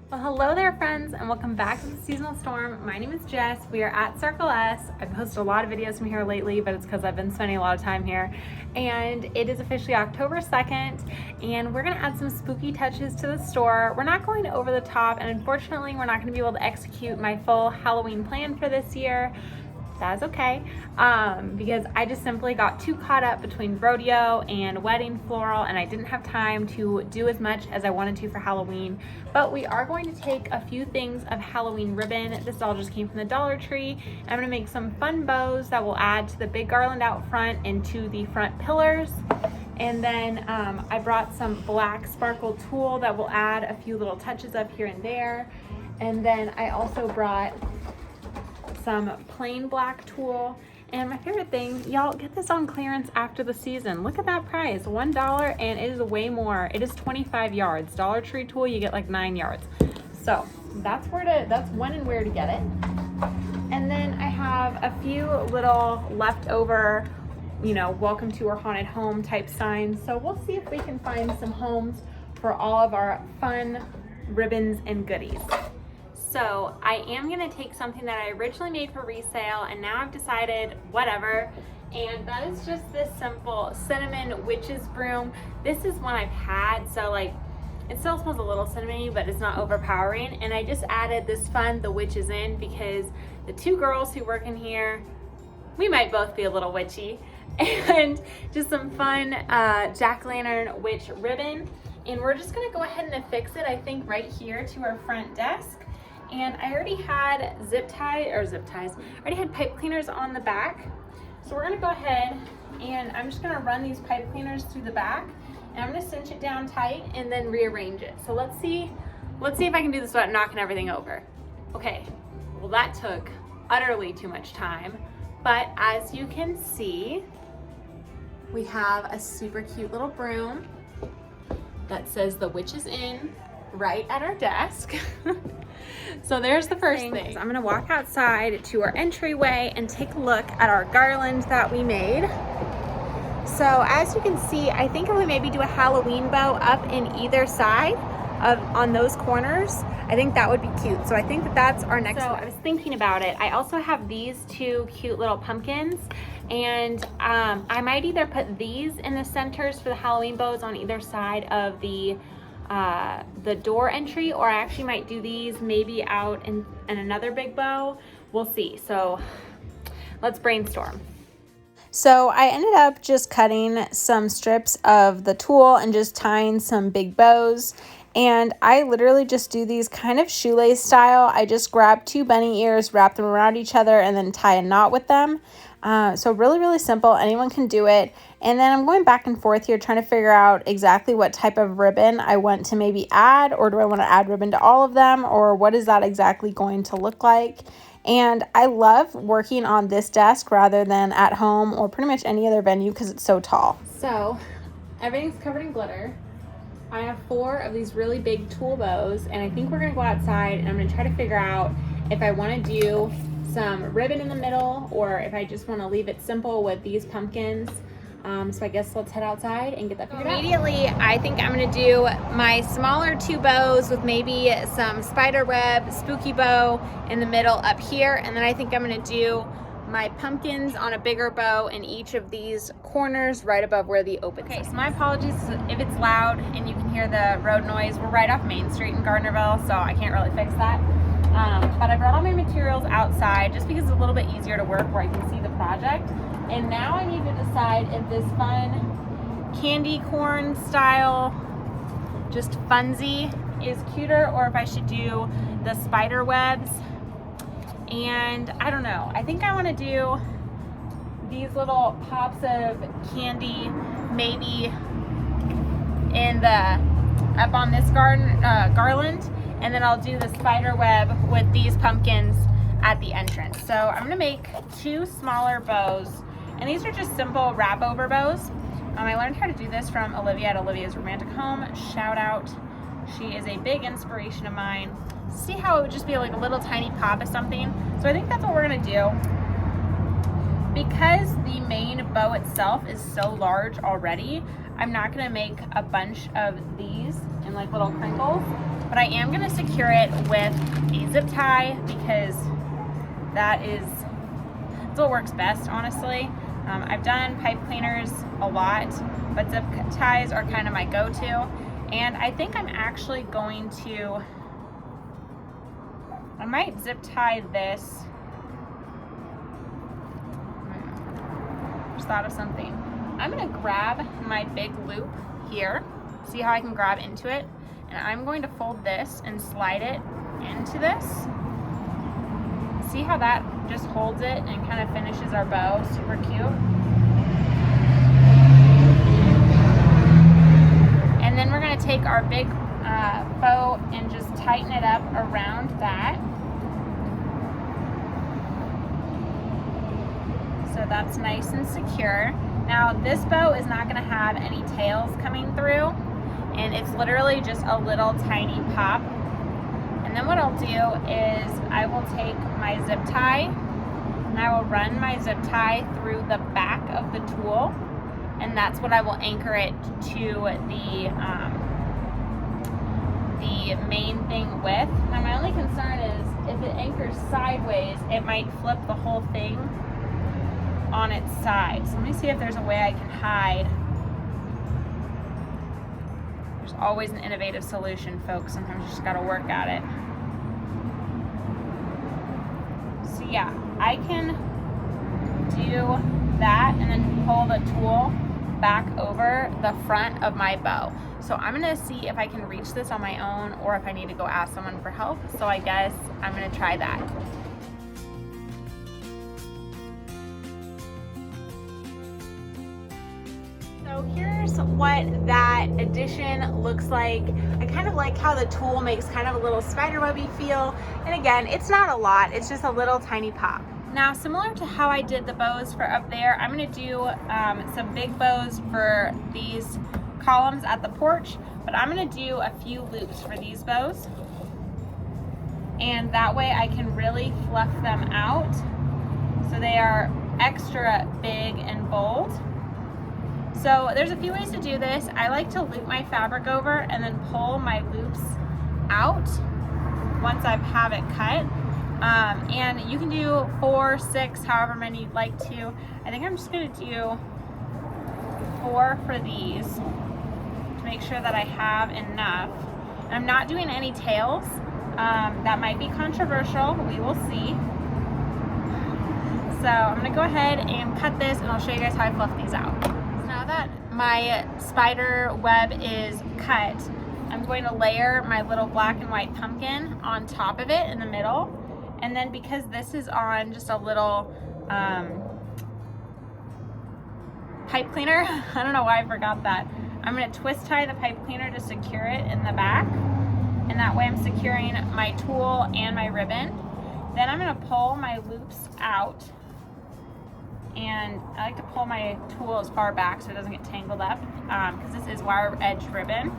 Well, hello there, friends, and welcome back to the Seasonal Storm. My name is Jess. We are at Circle S. I've posted a lot of videos from here lately, but it's because I've been spending a lot of time here. And it is officially October 2nd, and we're gonna add some spooky touches to the store. We're not going over the top, and unfortunately, we're not gonna be able to execute my full Halloween plan for this year. That is okay, because I just simply got too caught up between rodeo and wedding floral, and I didn't have time to do as much as I wanted to for Halloween. But we are going to take a few things of Halloween ribbon. This all just came from the Dollar Tree. I'm gonna make some fun bows that will add to the big garland out front and to the front pillars. And then I brought some black sparkle tulle that will add a few little touches up here and there. And then I also brought some plain black tulle, and my favorite thing, y'all, get this on clearance after the season. Look at that price, $1, and it is way more. It is 25 yards. Dollar Tree tulle, you get like 9 yards. So that's when and where to get it. And then I have a few little leftover, welcome to our haunted home type signs. So we'll see if we can find some homes for all of our fun ribbons and goodies. So I am gonna take something that I originally made for resale, and now I've decided whatever, and that is just this simple cinnamon witch's broom. This is one I've had, so like it still smells a little cinnamony, but it's not overpowering. And I just added this fun "the witch is in" because the two girls who work in here, we might both be a little witchy, and just some fun jack-o'-lantern witch ribbon. And we're just gonna go ahead and affix it, I think, right here to our front desk. And I already had I already had pipe cleaners on the back. So we're gonna go ahead and I'm just gonna run these pipe cleaners through the back, and I'm gonna cinch it down tight and then rearrange it. So let's see if I can do this without knocking everything over. Okay, well that took utterly too much time, but as you can see, we have a super cute little broom that says "the witch is in" right at our desk. So there's the first thing. I'm gonna walk outside to our entryway and take a look at our garland that we made. So as you can see, I think if we maybe do a Halloween bow up in either side on those corners, I think that would be cute. So I think that's our next one. I was thinking about it. I also have these two cute little pumpkins, and I might either put these in the centers for the Halloween bows on either side of the door entry, or I actually might do these maybe out in another big bow. We'll see. So let's brainstorm. So I ended up just cutting some strips of the tulle and just tying some big bows. And I literally just do these kind of shoelace style. I just grab two bunny ears, wrap them around each other, and then tie a knot with them. So really, really simple. Anyone can do it. And then I'm going back and forth here trying to figure out exactly what type of ribbon I want to maybe add, or do I want to add ribbon to all of them, or what is that exactly going to look like? And I love working on this desk rather than at home or pretty much any other venue because it's so tall. So everything's covered in glitter. I have 4 of these really big tulle bows, and I think we're gonna go outside and I'm gonna try to figure out if I want to do some ribbon in the middle or if I just want to leave it simple with these pumpkins. So I guess let's head outside and get that figured out. Immediately, I think I'm gonna do my smaller 2 bows with maybe some spider web, spooky bow in the middle up here, and then I think I'm gonna do my pumpkins on a bigger bow in each of these corners right above where the open. Okay, so my apologies if it's loud and you can hear the road noise. We're right off Main Street in Gardnerville, so I can't really fix that. But I brought all my materials outside just because it's a little bit easier to work where I can see the project. And now I need to decide if this fun candy corn style, just funsy, is cuter, or if I should do the spider webs. And I don't know, I think I want to do these little pops of candy maybe in the up on this garland, and then I'll do the spider web with these pumpkins at the entrance. So I'm gonna make 2 smaller bows, and these are just simple wrap over bows. I learned how to do this from Olivia at Olivia's Romantic Home. Shout out, she is a big inspiration of mine. See how it would just be like a little tiny pop of something? So I think that's what we're gonna do. Because the main bow itself is so large already, I'm not gonna make a bunch of these and like little crinkles. But I am gonna secure it with a zip tie because that's what works best, honestly. I've done pipe cleaners a lot, but zip ties are kind of my go-to. And I think I'm actually going to, I might zip tie this. Just thought of something. I'm gonna grab my big loop here. See how I can grab into it? And I'm going to fold this and slide it into this. See how that just holds it and kind of finishes our bow? Super cute. And then we're gonna take our big bow and just tighten it up around that. So that's nice and secure. Now this bow is not gonna have any tails coming through, and it's literally just a little tiny pop. And then what I'll do is I will take my zip tie and I will run my zip tie through the back of the tool, and that's what I will anchor it to the main thing with. Now my only concern is if it anchors sideways, it might flip the whole thing on its side. So let me see if there's a way I can hide. There's always an innovative solution, folks. Sometimes you just gotta work at it. So yeah, I can do that and then pull the tool back over the front of my bow. So I'm gonna see if I can reach this on my own or if I need to go ask someone for help. So I guess I'm gonna try that. So here's what that addition looks like. I kind of like how the tool makes kind of a little spiderwebby feel. And again, it's not a lot, it's just a little tiny pop. Now, similar to how I did the bows for up there, I'm gonna do some big bows for these columns at the porch, but I'm gonna do a few loops for these bows. And that way I can really fluff them out so they are extra big and bold. So there's a few ways to do this. I like to loop my fabric over and then pull my loops out once I have it cut. And you can do 4, 6, however many you'd like to. I think I'm just gonna do 4 for these to make sure that I have enough. And I'm not doing any tails. That might be controversial, we will see. So I'm gonna go ahead and cut this and I'll show you guys how I fluff these out. Now that my spider web is cut, I'm going to layer my little black and white pumpkin on top of it in the middle. And then because this is on just a little pipe cleaner, I don't know why I forgot that, I'm going to twist tie the pipe cleaner to secure it in the back. And that way I'm securing my tool and my ribbon. Then I'm going to pull my loops out. And I like to pull my tool as far back so it doesn't get tangled up, because this is wire edge ribbon.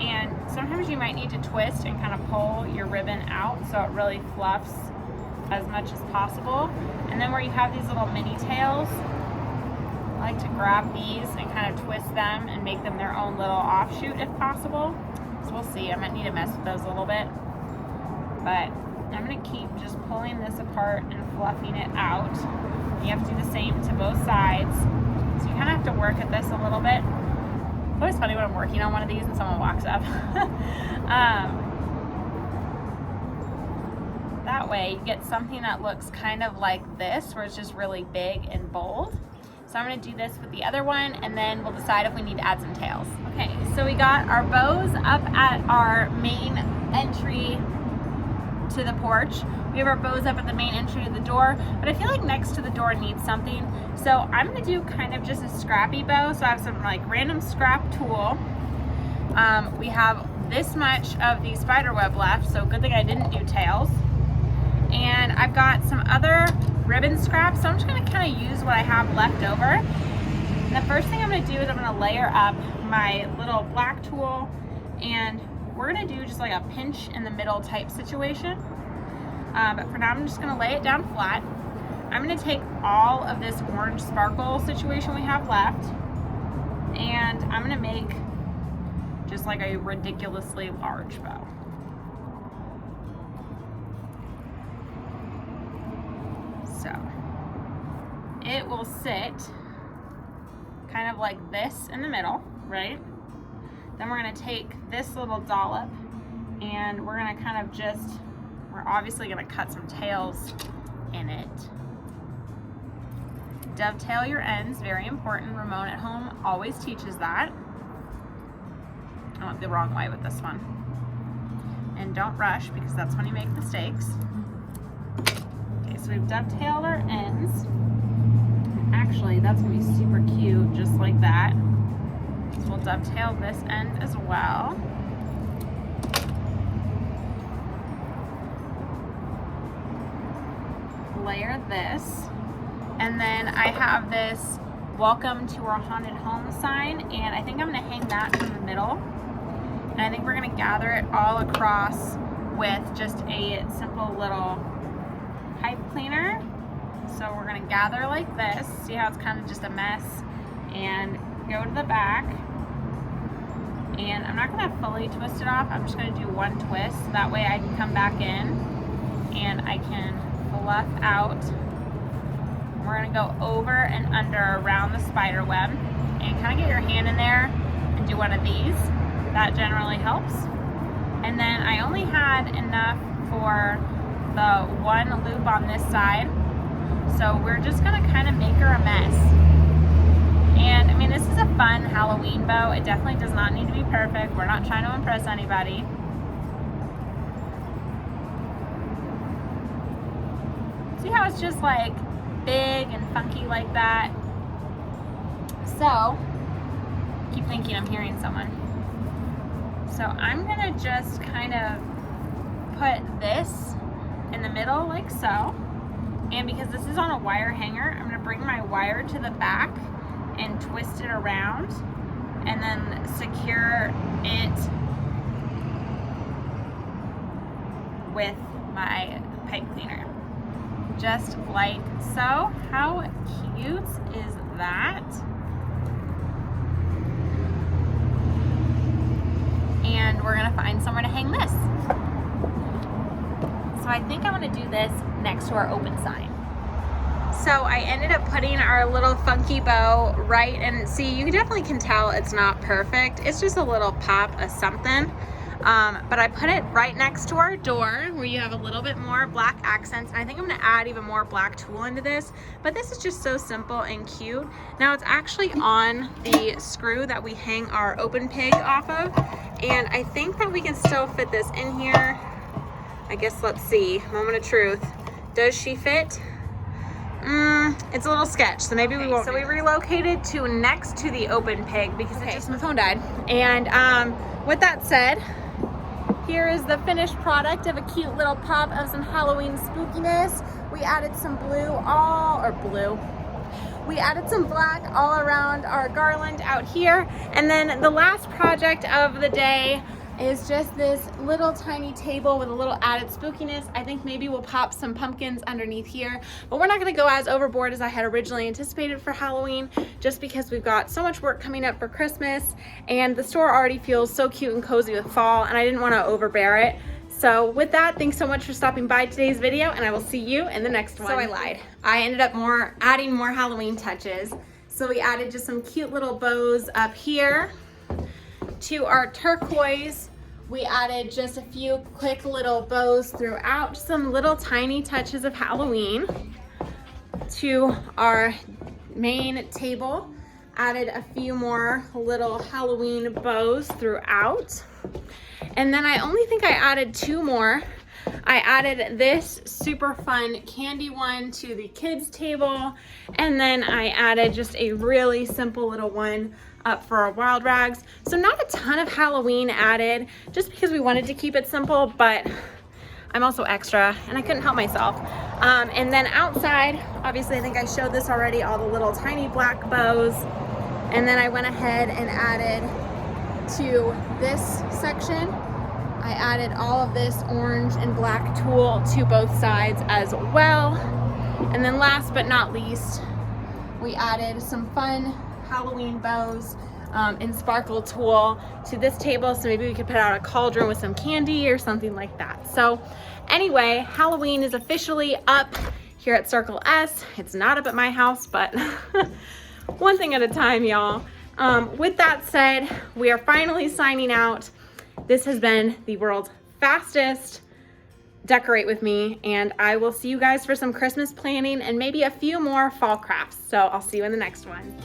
And sometimes you might need to twist and kind of pull your ribbon out so it really fluffs as much as possible. And then where you have these little mini tails, I like to grab these and kind of twist them and make them their own little offshoot if possible. So we'll see, I might need to mess with those a little bit. But I'm gonna keep just pulling this apart and fluffing it out. You have to do the same to both sides. So you kind of have to work at this a little bit. It's always funny when I'm working on one of these and someone walks up. That way you get something that looks kind of like this, where it's just really big and bold. So I'm gonna do this with the other one and then we'll decide if we need to add some tails. Okay, so we got our bows up at our main entry to the porch. We have our bows up at the main entry to the door, but I feel like next to the door needs something. So I'm gonna do kind of just a scrappy bow. So I have some like random scrap tool. We have this much of the spider web left, so good thing I didn't do tails. And I've got some other ribbon scraps, so I'm just gonna kind of use what I have left over. And the first thing I'm gonna do is I'm gonna layer up my little black tool, and we're gonna do just like a pinch in the middle type situation. But for now, I'm just gonna lay it down flat. I'm gonna take all of this orange sparkle situation we have left, and I'm gonna make just like a ridiculously large bow. So it will sit kind of like this in the middle, right? Then we're gonna take this little dollop and we're gonna kind of we're obviously gonna cut some tails in it. Dovetail your ends, very important. Ramon at home always teaches that. I went the wrong way with this one. And don't rush because that's when you make mistakes. Okay, so we've dovetailed our ends. Actually, that's gonna be super cute, just like that. So we'll dovetail this end as well. Layer this. And then I have this welcome to our haunted home sign, and I think I'm gonna hang that in the middle. And I think we're gonna gather it all across with just a simple little pipe cleaner. So we're gonna gather like this, see how it's kind of just a mess, and go to the back. And I'm not gonna fully twist it off, I'm just gonna do one twist, so that way I can come back in and I can fluff out. We're gonna go over and under around the spider web and kind of get your hand in there and do one of these. That generally helps. And then I only had enough for the one loop on this side. So we're just gonna kind of make her a mess. And I mean, this is a fun Halloween bow. It definitely does not need to be perfect. We're not trying to impress anybody. See how it's just like big and funky like that? So, keep thinking I'm hearing someone. So I'm gonna just kind of put this in the middle like so. And because this is on a wire hanger, I'm gonna bring my wire to the back and twist it around and then secure it with my pipe cleaner. Just like so. How cute is that? And we're gonna find somewhere to hang this. So I think I'm gonna do this next to our open sign. So I ended up putting our little funky bow right, and see, you definitely can tell it's not perfect. It's just a little pop of something. But I put it right next to our door where you have a little bit more black accents. And I think I'm gonna add even more black tulle into this, but this is just so simple and cute. Now it's actually on the screw that we hang our open pig off of. And I think that we can still fit this in here. I guess, let's see, moment of truth. Does she fit? It's a little sketch, so maybe we won't. So we relocated to next to the open pig because my phone died. And with that said, here is the finished product of a cute little pop of some Halloween spookiness. We added some we added some black all around our garland out here. And then the last project of the day is just this little tiny table with a little added spookiness. I think maybe we'll pop some pumpkins underneath here, but we're not gonna go as overboard as I had originally anticipated for Halloween, just because we've got so much work coming up for Christmas and the store already feels so cute and cozy with fall, and I didn't wanna overbear it. So with that, thanks so much for stopping by today's video, and I will see you in the next one. So I lied. I ended up adding more Halloween touches. So we added just some cute little bows up here. To our turquoise, we added just a few quick little bows throughout, some little tiny touches of Halloween. To our main table, added a few more little Halloween bows throughout. And then I only think I added two more. I added this super fun candy one to the kids table, and then I added just a really simple little one up for our wild rags. So not a ton of Halloween added, just because we wanted to keep it simple, but I'm also extra and I couldn't help myself. And then outside, obviously I think I showed this already, all the little tiny black bows. And then I went ahead and added to this section, I added all of this orange and black tulle to both sides as well. And then last but not least, we added some fun Halloween bows and sparkle tulle to this table, so maybe we could put out a cauldron with some candy or something like that. So anyway, Halloween is officially up here at Circle S. It's not up at my house, but one thing at a time, y'all. With that said, we are finally signing out. This has been the world's fastest decorate with me, and I will see you guys for some Christmas planning and maybe a few more fall crafts. So I'll see you in the next one.